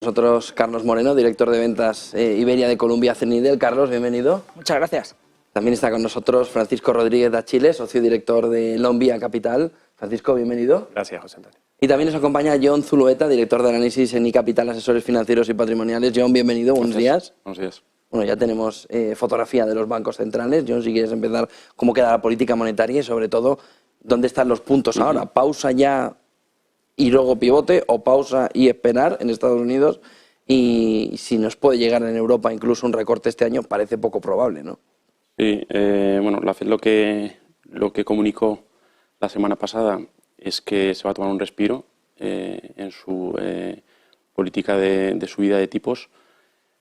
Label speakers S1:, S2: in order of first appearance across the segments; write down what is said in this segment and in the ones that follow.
S1: Nosotros, Carlos Moreno, director de ventas Iberia de Columbia CENIDEL. Carlos, bienvenido.
S2: Muchas gracias.
S1: También está con nosotros Francisco Rodríguez de Chile, socio director de Lombia Capital. Francisco, bienvenido.
S3: Gracias, José Antonio.
S1: Y también nos acompaña John Zulueta, director de análisis en iCapital, asesores financieros y patrimoniales. John, bienvenido, buenos días.
S3: Buenos días.
S1: Bueno, ya tenemos fotografía de los bancos centrales. John, si quieres empezar, ¿cómo queda la política monetaria y sobre todo, dónde están los puntos ahora? ¿Pausa ya y luego pivote o pausa y esperar en Estados Unidos? Y si nos puede llegar en Europa incluso un recorte este año, parece poco probable, ¿no?
S3: Sí, bueno, la FED lo que comunicó la semana pasada es que se va a tomar un respiro en su política de subida de tipos,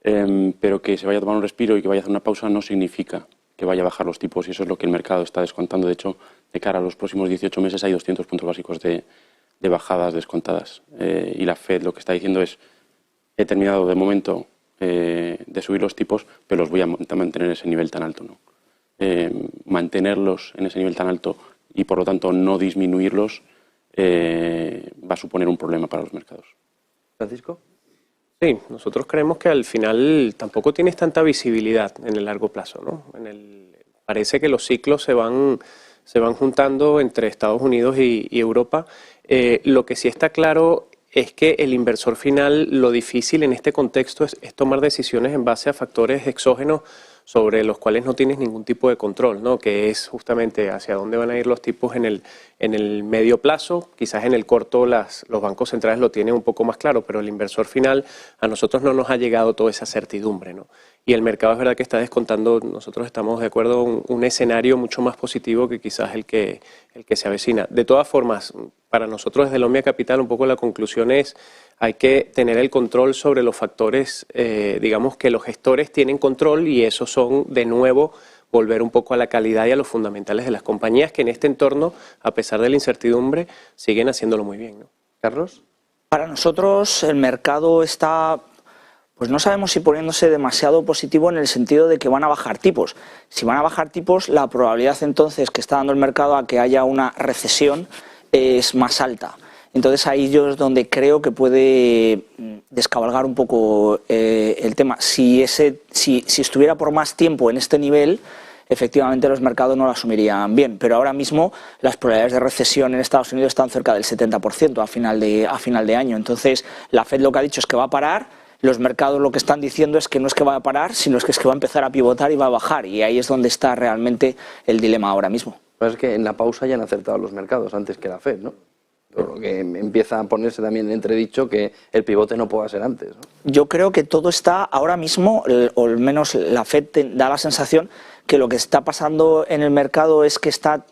S3: pero que se vaya a tomar un respiro y que vaya a hacer una pausa no significa que vaya a bajar los tipos, y eso es lo que el mercado está descontando. De hecho, de cara a los próximos 18 meses hay 200 puntos básicos de bajadas descontadas, y la FED lo que está diciendo es: he terminado de momento de subir los tipos, pero los voy a mantener en ese nivel tan alto, ¿no? Mantenerlos en ese nivel tan alto y por lo tanto no disminuirlos va a suponer un problema para los mercados.
S1: Francisco.
S4: Sí, nosotros creemos que al final tampoco tienes tanta visibilidad en el largo plazo, ¿no? Parece que los ciclos se van juntando entre Estados Unidos y Europa. Lo que sí está claro es que el inversor final, lo difícil en este contexto es tomar decisiones en base a factores exógenos sobre los cuales no tienes ningún tipo de control, ¿no? Que es justamente hacia dónde van a ir los tipos en el medio plazo. Quizás en el corto los bancos centrales lo tienen un poco más claro, pero el inversor final, a nosotros no nos ha llegado toda esa certidumbre, ¿no? Y el mercado es verdad que está descontando, nosotros estamos de acuerdo, un escenario mucho más positivo que quizás el que se avecina. De todas formas, para nosotros desde Lombia Capital un poco la conclusión es: hay que tener el control sobre los factores, digamos que los gestores tienen control, y esos son, de nuevo, volver un poco a la calidad y a los fundamentales de las compañías, que en este entorno, a pesar de la incertidumbre, siguen haciéndolo muy bien, ¿no?
S1: Carlos.
S2: Para nosotros el mercado está, pues no sabemos si poniéndose demasiado positivo, en el sentido de que van a bajar tipos. Si van a bajar tipos, la probabilidad entonces que está dando el mercado a que haya una recesión es más alta. Entonces ahí yo es donde creo que puede descabalgar un poco el tema. Si estuviera por más tiempo en este nivel, efectivamente los mercados no lo asumirían bien. Pero ahora mismo las probabilidades de recesión en Estados Unidos están cerca del 70% a final de año. Entonces la FED lo que ha dicho es que va a parar. Los mercados lo que están diciendo es que no es que va a parar, sino es que va a empezar a pivotar y va a bajar. Y ahí es donde está realmente el dilema ahora mismo.
S1: Lo que pasa es que en la pausa ya han acertado los mercados antes que la FED, ¿no? Por lo que empieza a ponerse también en entredicho que el pivote no pueda ser antes, ¿no?
S2: Yo creo que todo está ahora mismo, o al menos la FED da la sensación que lo que está pasando en el mercado es que está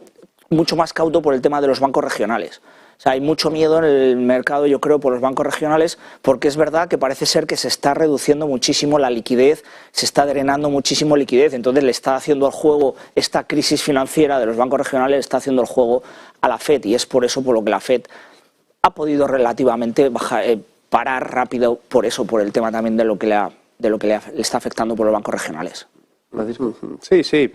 S2: mucho más cauto por el tema de los bancos regionales. O sea, hay mucho miedo en el mercado, yo creo, por los bancos regionales, porque es verdad que parece ser que se está reduciendo muchísimo la liquidez, se está drenando muchísimo liquidez. Entonces le está haciendo el juego, esta crisis financiera de los bancos regionales, le está haciendo el juego a la FED, y es por eso por lo que la FED ha podido relativamente parar rápido, por el tema también de lo que le está afectando por los bancos regionales.
S4: Sí,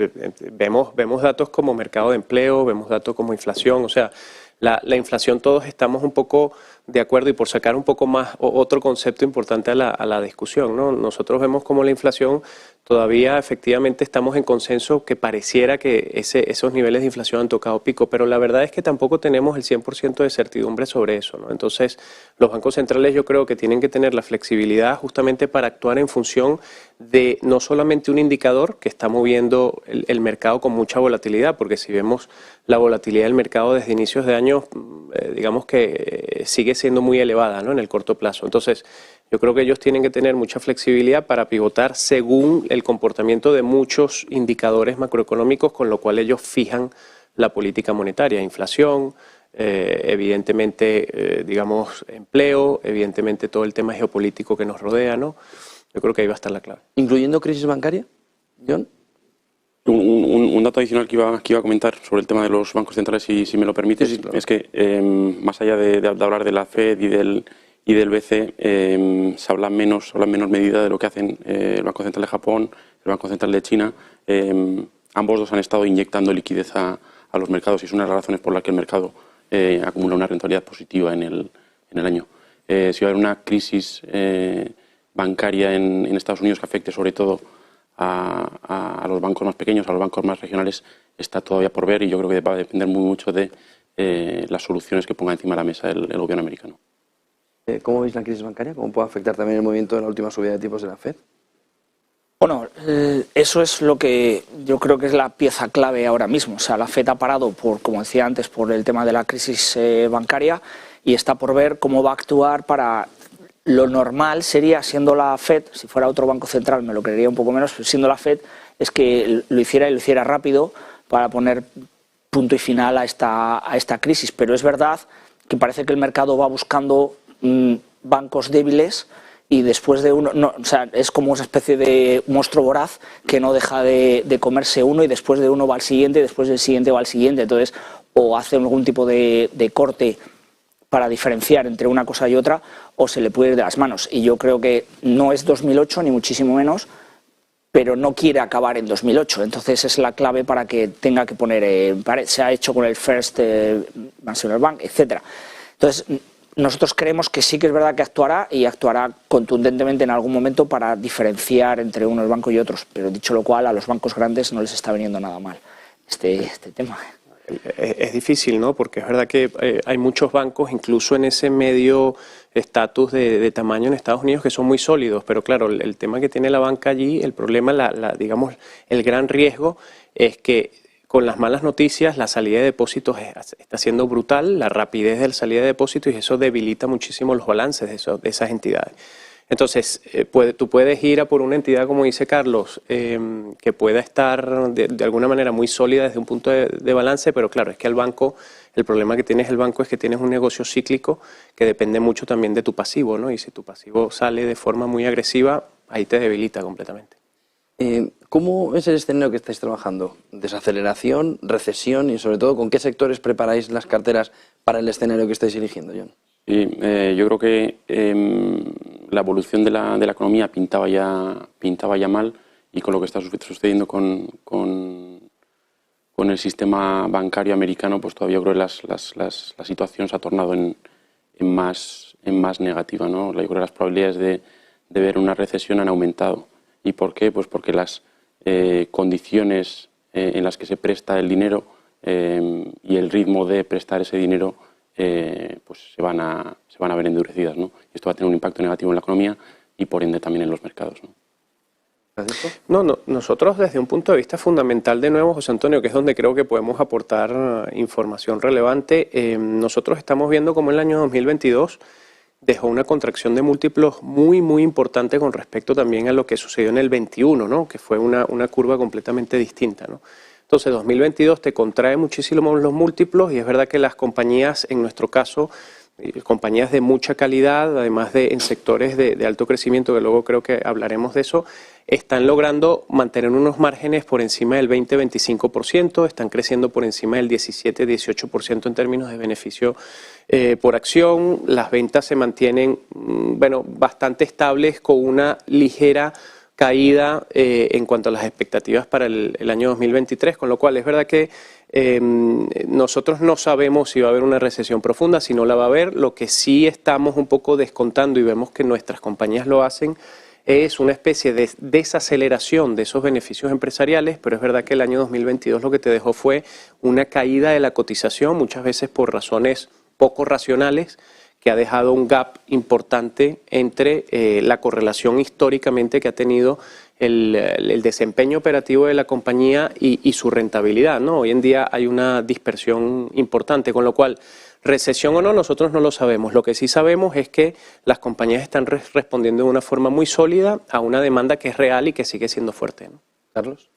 S4: vemos datos como mercado de empleo, vemos datos como inflación, o sea, la inflación, todos estamos un poco de acuerdo, y por sacar un poco más otro concepto importante a la discusión, ¿no? Nosotros vemos como la inflación todavía efectivamente estamos en consenso que pareciera que esos niveles de inflación han tocado pico, pero la verdad es que tampoco tenemos el 100% de certidumbre sobre eso, ¿no? Entonces, los bancos centrales yo creo que tienen que tener la flexibilidad justamente para actuar en función de no solamente un indicador que está moviendo el mercado con mucha volatilidad, porque si vemos la volatilidad del mercado desde inicios de año, digamos que sigue siendo muy elevada, ¿no? En el corto plazo. Entonces, yo creo que ellos tienen que tener mucha flexibilidad para pivotar según el comportamiento de muchos indicadores macroeconómicos, con lo cual ellos fijan la política monetaria, inflación, evidentemente, digamos, empleo, evidentemente todo el tema geopolítico que nos rodea, ¿no? Yo creo que ahí va a estar la clave.
S1: ¿Incluyendo crisis bancaria, John?
S3: Un dato adicional que iba a comentar sobre el tema de los bancos centrales, si me lo permites, sí, claro. Es que más allá de hablar de la FED y del BCE, se habla menos medida de lo que hacen el Banco Central de Japón, el Banco Central de China. Ambos dos han estado inyectando liquidez a los mercados, y es una de las razones por las que el mercado acumula una rentabilidad positiva en el año. si va a haber una crisis bancaria en Estados Unidos que afecte sobre todo a los bancos más pequeños, a los bancos más regionales, está todavía por ver, y yo creo que va a depender muy mucho de las soluciones que ponga encima de la mesa el gobierno americano.
S1: ¿Cómo veis la crisis bancaria? ¿Cómo puede afectar también el movimiento de la última subida de tipos de la FED?
S2: Bueno, eso es lo que yo creo que es la pieza clave ahora mismo. O sea, la FED ha parado, como decía antes, por el tema de la crisis bancaria, y está por ver cómo va a actuar para... Lo normal sería, siendo la FED, si fuera otro banco central me lo creería un poco menos, pero siendo la FED, es que lo hiciera y lo hiciera rápido para poner punto y final a esta crisis. Pero es verdad que parece que el mercado va buscando bancos débiles, y después de uno, o sea, es como una especie de monstruo voraz que no deja de comerse uno, y después de uno va al siguiente, y después del siguiente va al siguiente. Entonces, o hace algún tipo de corte para diferenciar entre una cosa y otra, o se le puede ir de las manos. Y yo creo que no es 2008, ni muchísimo menos, pero no quiere acabar en 2008. Entonces es la clave para que tenga que poner se ha hecho con el First National Bank, etcétera. Entonces, nosotros creemos que sí que es verdad que actuará, y actuará contundentemente en algún momento para diferenciar entre unos bancos y otros. Pero dicho lo cual, a los bancos grandes no les está viniendo nada mal este tema.
S4: Es difícil, ¿no? Porque es verdad que hay muchos bancos, incluso en ese medio estatus de tamaño en Estados Unidos, que son muy sólidos. Pero claro, el tema que tiene la banca allí, el problema, digamos, el gran riesgo es que con las malas noticias la salida de depósitos está siendo brutal, la rapidez de la salida de depósitos, y eso debilita muchísimo los balances de esas entidades. Entonces, tú puedes ir a por una entidad, como dice Carlos, que pueda estar de alguna manera muy sólida desde un punto de balance, pero claro, es que el problema que tienes el banco es que tienes un negocio cíclico que depende mucho también de tu pasivo, ¿no? Y si tu pasivo sale de forma muy agresiva, ahí te debilita completamente.
S1: ¿Cómo es el escenario que estáis trabajando? ¿Desaceleración, recesión, y sobre todo con qué sectores preparáis las carteras para el escenario que estáis eligiendo, John?
S3: Sí, yo creo que la evolución de la economía pintaba ya mal, y con lo que está sucediendo con el sistema bancario americano, pues todavía creo que la situación se ha tornado en más negativa, ¿no? Yo creo que las probabilidades de ver una recesión han aumentado. ¿Y por qué? Pues porque las condiciones en las que se presta el dinero y el ritmo de prestar ese dinero pues se van a ver endurecidas, ¿no? Y esto va a tener un impacto negativo en la economía y por ende también en los mercados, ¿no?
S4: No, nosotros desde un punto de vista fundamental, de nuevo, José Antonio, que es donde creo que podemos aportar información relevante, nosotros estamos viendo cómo el año 2022 dejó una contracción de múltiplos muy, muy importante con respecto también a lo que sucedió en el 21, ¿no? Que fue una curva completamente distinta, ¿no? Entonces, 2022 te contrae muchísimo los múltiplos, y es verdad que las compañías, en nuestro caso, compañías de mucha calidad, además en sectores de alto crecimiento, que luego creo que hablaremos de eso, están logrando mantener unos márgenes por encima del 20-25%, están creciendo por encima del 17-18% en términos de beneficio por acción. Las ventas se mantienen bastante estables, con una ligera caída en cuanto a las expectativas para el año 2023, con lo cual es verdad que nosotros no sabemos si va a haber una recesión profunda, si no la va a haber. Lo que sí estamos un poco descontando, y vemos que nuestras compañías lo hacen, es una especie de desaceleración de esos beneficios empresariales, pero es verdad que el año 2022 lo que te dejó fue una caída de la cotización, muchas veces por razones poco racionales, que ha dejado un gap importante entre la correlación históricamente que ha tenido el desempeño operativo de la compañía y su rentabilidad, ¿no? Hoy en día hay una dispersión importante, con lo cual, recesión o no, nosotros no lo sabemos. Lo que sí sabemos es que las compañías están respondiendo de una forma muy sólida a una demanda que es real y que sigue siendo fuerte, ¿no?
S1: Carlos.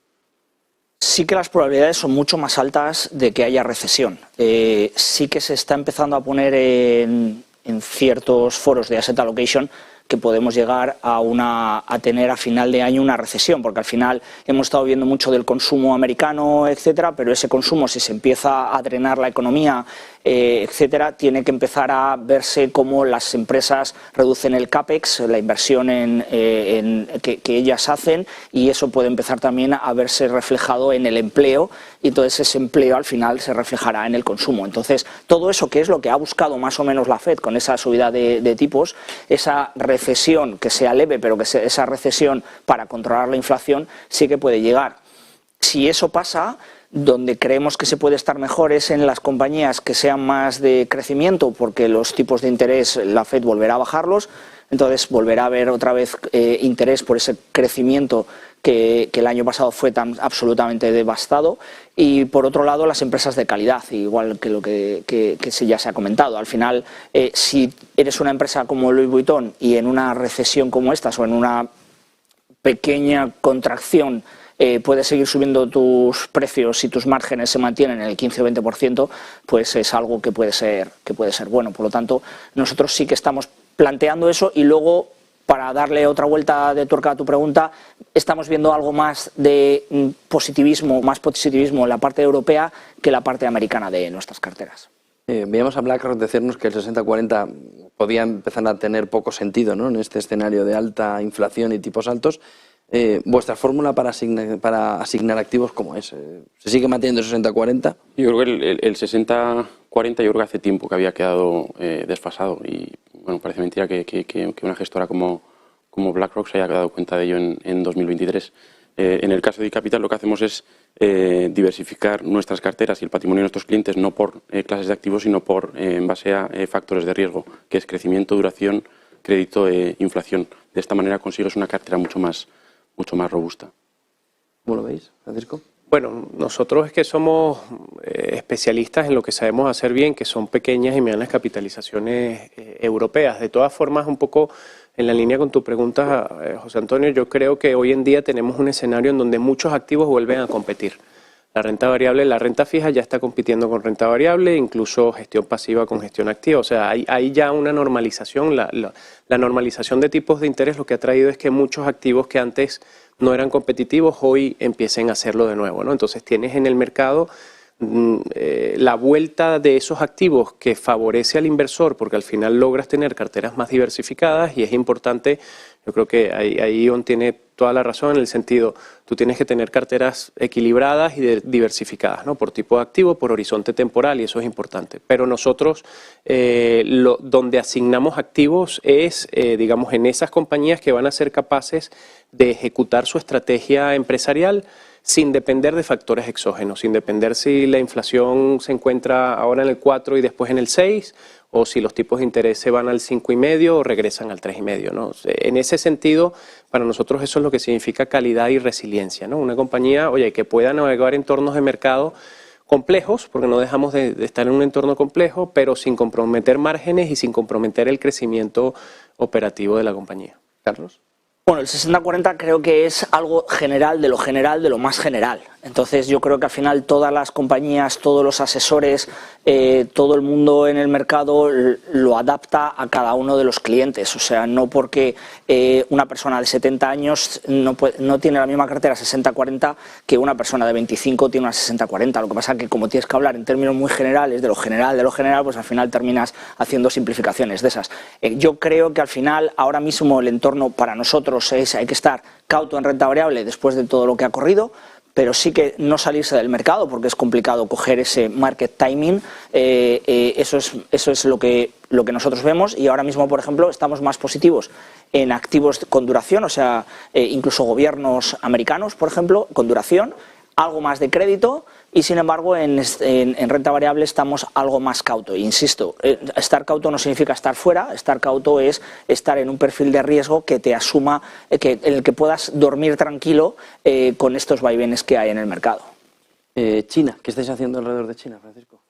S2: Sí que las probabilidades son mucho más altas de que haya recesión. Sí que se está empezando a poner en ciertos foros de asset allocation que podemos llegar a tener a final de año una recesión, porque al final hemos estado viendo mucho del consumo americano, etcétera, pero ese consumo, si se empieza a drenar la economía etcétera, tiene que empezar a verse cómo las empresas reducen el CAPEX, la inversión que ellas hacen, y eso puede empezar también a verse reflejado en el empleo, y entonces ese empleo al final se reflejará en el consumo. Entonces, todo eso que es lo que ha buscado más o menos la FED con esa subida de tipos, esa recesión que sea leve, pero que sea esa recesión para controlar la inflación, sí que puede llegar. Si eso pasa, donde creemos que se puede estar mejor es en las compañías que sean más de crecimiento, porque los tipos de interés la FED volverá a bajarlos, entonces volverá a haber otra vez interés por ese crecimiento que el año pasado fue tan absolutamente devastado. Y por otro lado, las empresas de calidad, igual que lo que ya se ha comentado. Al final, si eres una empresa como Louis Vuitton y en una recesión como esta o en una pequeña contracción puedes seguir subiendo tus precios y tus márgenes se mantienen en el 15 o 20%, pues es algo que puede ser bueno. Por lo tanto, nosotros sí que estamos planteando eso, y luego, para darle otra vuelta de tuerca a tu pregunta, estamos viendo algo más de positivismo en la parte europea que la parte americana de nuestras carteras.
S1: Veíamos a BlackRock decirnos que el 60-40 podía empezar a tener poco sentido, ¿no?, en este escenario de alta inflación y tipos altos. ¿Vuestra fórmula para asignar activos cómo es? ¿Se sigue manteniendo el 60-40?
S3: Yo creo que el 60-40 yo creo que hace tiempo que había quedado desfasado, y bueno, parece mentira que una gestora como BlackRock se haya dado cuenta de ello en 2023. En el caso de iCapital lo que hacemos es diversificar nuestras carteras y el patrimonio de nuestros clientes, no por clases de activos, sino en base a factores de riesgo, que es crecimiento, duración, crédito e inflación. De esta manera consigues una cartera mucho más robusta.
S1: ¿Cómo lo veis, Francisco?
S4: Bueno, nosotros es que somos especialistas en lo que sabemos hacer bien, que son pequeñas y medianas capitalizaciones europeas. De todas formas, un poco en la línea con tu pregunta, José Antonio, yo creo que hoy en día tenemos un escenario en donde muchos activos vuelven a competir. La renta variable, la renta fija ya está compitiendo con renta variable, incluso gestión pasiva con gestión activa. O sea, hay ya una normalización. La normalización de tipos de interés lo que ha traído es que muchos activos que antes no eran competitivos hoy empiecen a hacerlo de nuevo, ¿no? Entonces tienes en el mercado la vuelta de esos activos que favorece al inversor, porque al final logras tener carteras más diversificadas, y es importante. Yo creo que ahí Ion tiene toda la razón en el sentido, tú tienes que tener carteras equilibradas y diversificadas, ¿no?, por tipo de activo, por horizonte temporal, y eso es importante. Pero nosotros donde asignamos activos es, digamos, en esas compañías que van a ser capaces de ejecutar su estrategia empresarial sin depender de factores exógenos, sin depender si la inflación se encuentra ahora en el 4 y después en el 6, o si los tipos de interés se van al 5,5 o regresan al 3,5, ¿no? En ese sentido, para nosotros eso es lo que significa calidad y resiliencia, ¿no? Una compañía, que pueda navegar entornos de mercado complejos, porque no dejamos de estar en un entorno complejo, pero sin comprometer márgenes y sin comprometer el crecimiento operativo de la compañía.
S1: Carlos.
S2: Bueno, el 60-40 creo que es algo general, de lo más general. Entonces yo creo que al final todas las compañías, todos los asesores, todo el mundo en el mercado lo adapta a cada uno de los clientes. O sea, no porque una persona de 70 años no tiene la misma cartera 60-40 que una persona de 25 tiene una 60-40. Lo que pasa es que como tienes que hablar en términos muy generales, de lo general, pues al final terminas haciendo simplificaciones de esas. Yo creo que al final, ahora mismo el entorno para nosotros hay que estar cauto en renta variable después de todo lo que ha corrido, pero sí que no salirse del mercado, porque es complicado coger ese market timing. Eso es lo que nosotros vemos, y ahora mismo, por ejemplo, estamos más positivos en activos con duración, o sea, incluso gobiernos americanos, por ejemplo, con duración, algo más de crédito, y sin embargo en renta variable estamos algo más cauto. Insisto, estar cauto no significa estar fuera, estar cauto es estar en un perfil de riesgo que te asuma, en el que puedas dormir tranquilo con estos vaivenes que hay en el mercado.
S1: China, ¿qué estáis haciendo alrededor de China, Francisco?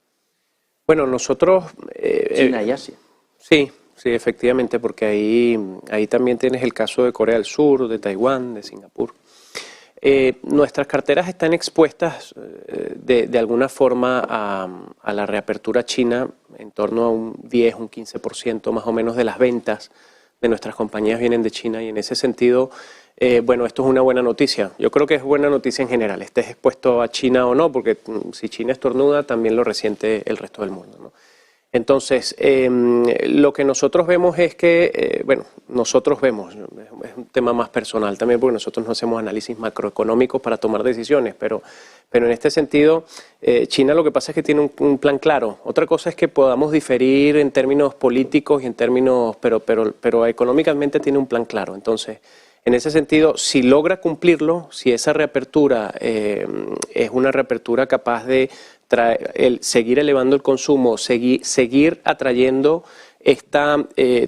S4: Bueno, nosotros...
S1: China y Asia.
S4: Sí, efectivamente, porque ahí también tienes el caso de Corea del Sur, de Taiwán, de Singapur. Nuestras carteras están expuestas de alguna forma a la reapertura china. En torno a un 10, un 15% más o menos de las ventas de nuestras compañías vienen de China, y en ese sentido bueno, esto es una buena noticia. Yo creo que es buena noticia en general, estés expuesto a China o no, porque si China estornuda, también lo resiente el resto del mundo, ¿no? Entonces, lo que nosotros vemos es que, bueno, nosotros vemos, es un tema más personal también, porque nosotros no hacemos análisis macroeconómicos para tomar decisiones, pero en este sentido, China lo que pasa es que tiene un plan claro. Otra cosa es que podamos diferir en términos políticos y en términos, pero económicamente tiene un plan claro. Entonces, en ese sentido, si logra cumplirlo, si esa reapertura es una reapertura capaz de seguir elevando el consumo, seguir atrayendo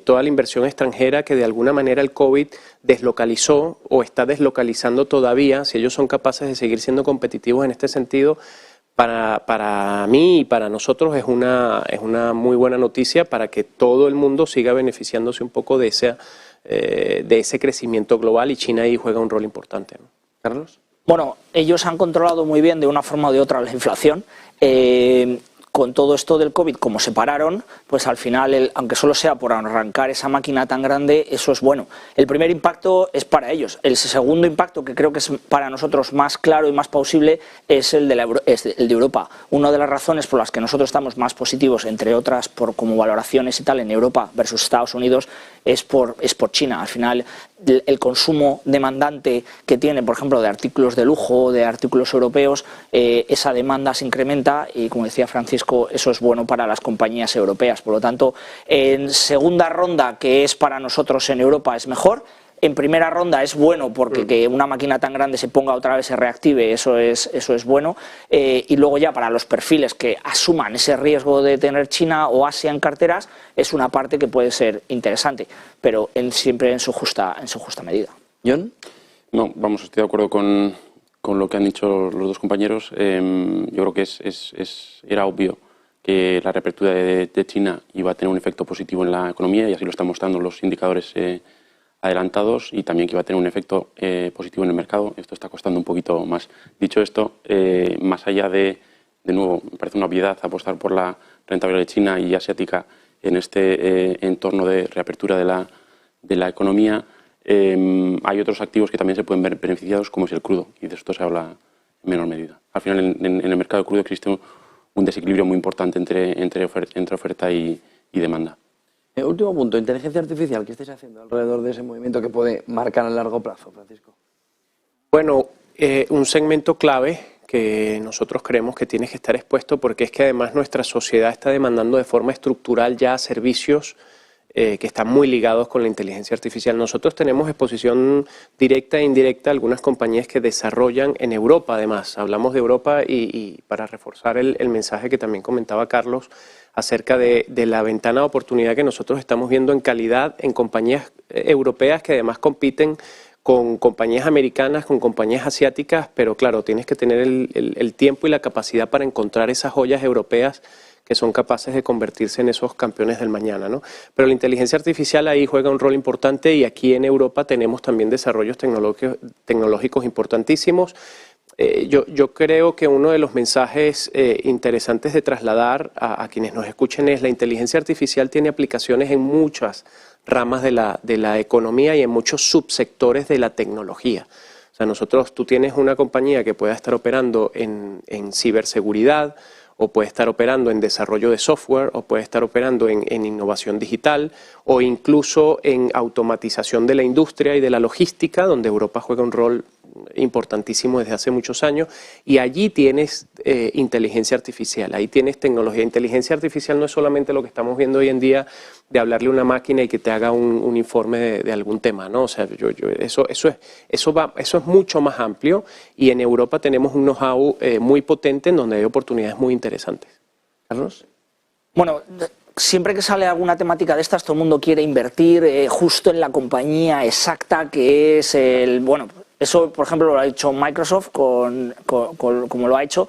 S4: toda la inversión extranjera que de alguna manera el COVID deslocalizó o está deslocalizando todavía, si ellos son capaces de seguir siendo competitivos en este sentido, para mí y para nosotros es una muy buena noticia para que todo el mundo siga beneficiándose un poco de ese crecimiento global, y China ahí juega un rol importante, ¿no?
S1: Carlos.
S2: Bueno, ellos han controlado muy bien de una forma o de otra la inflación. Con todo esto del COVID, como se pararon, pues al final, aunque solo sea por arrancar esa máquina tan grande, eso es bueno. El primer impacto es para ellos. El segundo impacto, que creo que es para nosotros más claro y más plausible, es el de Europa. Una de las razones por las que nosotros estamos más positivos, entre otras por como valoraciones y tal, en Europa versus Estados Unidos, es por China. Al final, el consumo demandante que tiene, por ejemplo, de artículos de lujo, de artículos europeos, esa demanda se incrementa y, como decía Francisco, eso es bueno para las compañías europeas. Por lo tanto, en segunda ronda, que es para nosotros en Europa, es mejor. En primera ronda es bueno porque que una máquina tan grande se ponga otra vez, se reactive, eso es bueno. Y luego ya para los perfiles que asuman ese riesgo de tener China o Asia en carteras, es una parte que puede ser interesante, pero siempre en su justa medida.
S1: ¿John?
S3: No, vamos, estoy de acuerdo con lo que han dicho los dos compañeros. Yo creo que era obvio que la reapertura de China iba a tener un efecto positivo en la economía, y así lo están mostrando los indicadores adelantados, y también que iba a tener un efecto positivo en el mercado. Esto está costando un poquito más. Dicho esto, más allá de nuevo, me parece una obviedad apostar por la rentabilidad de China y asiática en este entorno de reapertura de la economía. Hay otros activos que también se pueden ver beneficiados, como es el crudo, y de esto se habla en menor medida. Al final, en el mercado de crudo existe un desequilibrio muy importante entre oferta y demanda.
S1: Último punto, inteligencia artificial. ¿Qué estáis haciendo alrededor de ese movimiento que puede marcar a largo plazo, Francisco?
S4: Bueno, un segmento clave que nosotros creemos que tiene que estar expuesto, porque es que además nuestra sociedad está demandando de forma estructural ya servicios que están muy ligados con la inteligencia artificial. Nosotros tenemos exposición directa e indirecta a algunas compañías que desarrollan en Europa, además. Hablamos de Europa y para reforzar el mensaje que también comentaba Carlos acerca de la ventana de oportunidad que nosotros estamos viendo en calidad en compañías europeas que además compiten con compañías americanas, con compañías asiáticas, pero claro, tienes que tener el tiempo y la capacidad para encontrar esas joyas europeas que son capaces de convertirse en esos campeones del mañana, ¿no? Pero la inteligencia artificial ahí juega un rol importante, y aquí en Europa tenemos también desarrollos tecnológicos importantísimos. Yo creo que uno de los mensajes interesantes de trasladar a quienes nos escuchen es: la inteligencia artificial tiene aplicaciones en muchas ramas de la economía y en muchos subsectores de la tecnología. O sea, tú tienes una compañía que pueda estar operando en ciberseguridad, o puede estar operando en desarrollo de software, o puede estar operando en innovación digital, o incluso en automatización de la industria y de la logística, donde Europa juega un rol importantísimo desde hace muchos años, y allí tienes inteligencia artificial, ahí tienes tecnología. Inteligencia artificial no es solamente lo que estamos viendo hoy en día de hablarle a una máquina y que te haga un informe de algún tema, ¿no? O sea, eso es mucho más amplio, y en Europa tenemos un know-how muy potente en donde hay oportunidades muy interesantes.
S1: Carlos.
S2: Bueno, siempre que sale alguna temática de estas, todo el mundo quiere invertir justo en la compañía exacta que es bueno, eso, por ejemplo, lo ha hecho Microsoft como lo ha hecho,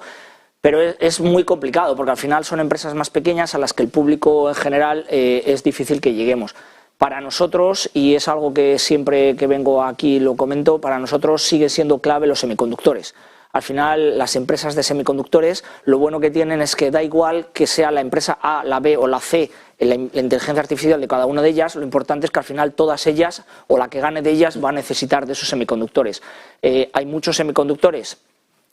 S2: pero es muy complicado porque al final son empresas más pequeñas a las que el público en general es difícil que lleguemos. Para nosotros, y es algo que siempre que vengo aquí lo comento, para nosotros sigue siendo clave los semiconductores. Al final, las empresas de semiconductores, lo bueno que tienen es que da igual que sea la empresa A, la B o la C la inteligencia artificial de cada una de ellas, lo importante es que al final todas ellas, o la que gane de ellas, va a necesitar de esos semiconductores. Hay muchos semiconductores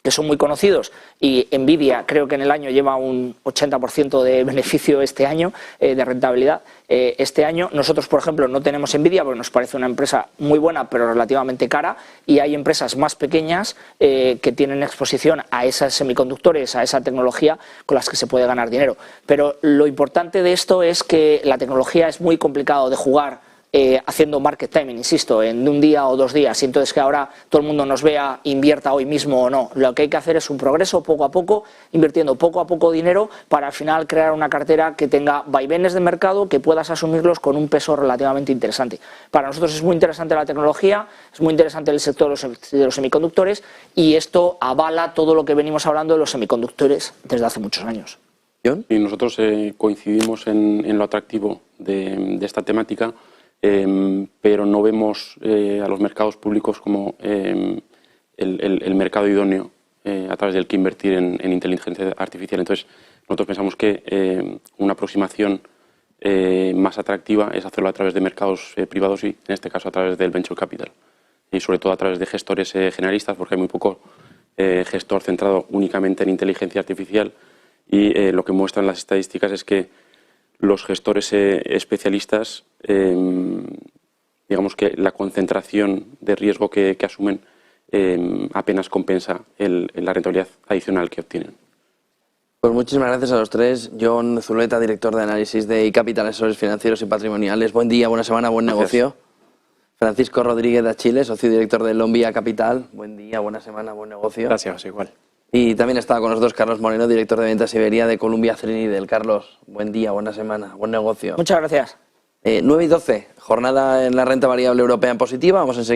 S2: que son muy conocidos y Nvidia creo que en el año lleva un 80% de beneficio este año, de rentabilidad este año. Nosotros, por ejemplo, no tenemos Nvidia porque nos parece una empresa muy buena pero relativamente cara, y hay empresas más pequeñas que tienen exposición a esos semiconductores, a esa tecnología con las que se puede ganar dinero. Pero lo importante de esto es que la tecnología es muy complicado de jugar haciendo market timing, insisto, en un día o 2 días, y entonces que ahora todo el mundo nos vea, invierta hoy mismo o no. Lo que hay que hacer es un progreso poco a poco, invirtiendo poco a poco dinero para al final crear una cartera que tenga vaivenes de mercado, que puedas asumirlos con un peso relativamente interesante. Para nosotros es muy interesante la tecnología, es muy interesante el sector de los semiconductores, y esto avala todo lo que venimos hablando de los semiconductores desde hace muchos años.
S1: ¿John?
S3: Y nosotros coincidimos en lo atractivo de esta temática, pero no vemos a los mercados públicos como el mercado idóneo a través del que invertir en inteligencia artificial. Entonces, nosotros pensamos que una aproximación más atractiva es hacerlo a través de mercados privados y, en este caso, a través del venture capital. Y sobre todo a través de gestores generalistas, porque hay muy poco gestor centrado únicamente en inteligencia artificial, y lo que muestran las estadísticas es que los gestores especialistas, digamos que la concentración de riesgo que asumen apenas compensa la rentabilidad adicional que obtienen.
S1: Pues muchísimas gracias a los tres. John Zuleta, director de análisis de iCapital, asesores financieros y patrimoniales. Buen día, buena semana, buen negocio. Francisco Rodríguez de Chile, socio director de Lombia Capital. Buen día, buena semana, buen negocio.
S4: Gracias, igual.
S1: Y también estaba con nosotros Carlos Moreno, director de ventas Iberia de Columbia Threadneedle. Carlos, buen día, buena semana, buen negocio.
S2: Muchas gracias.
S1: 9:12, jornada en la renta variable europea en positiva. Vamos a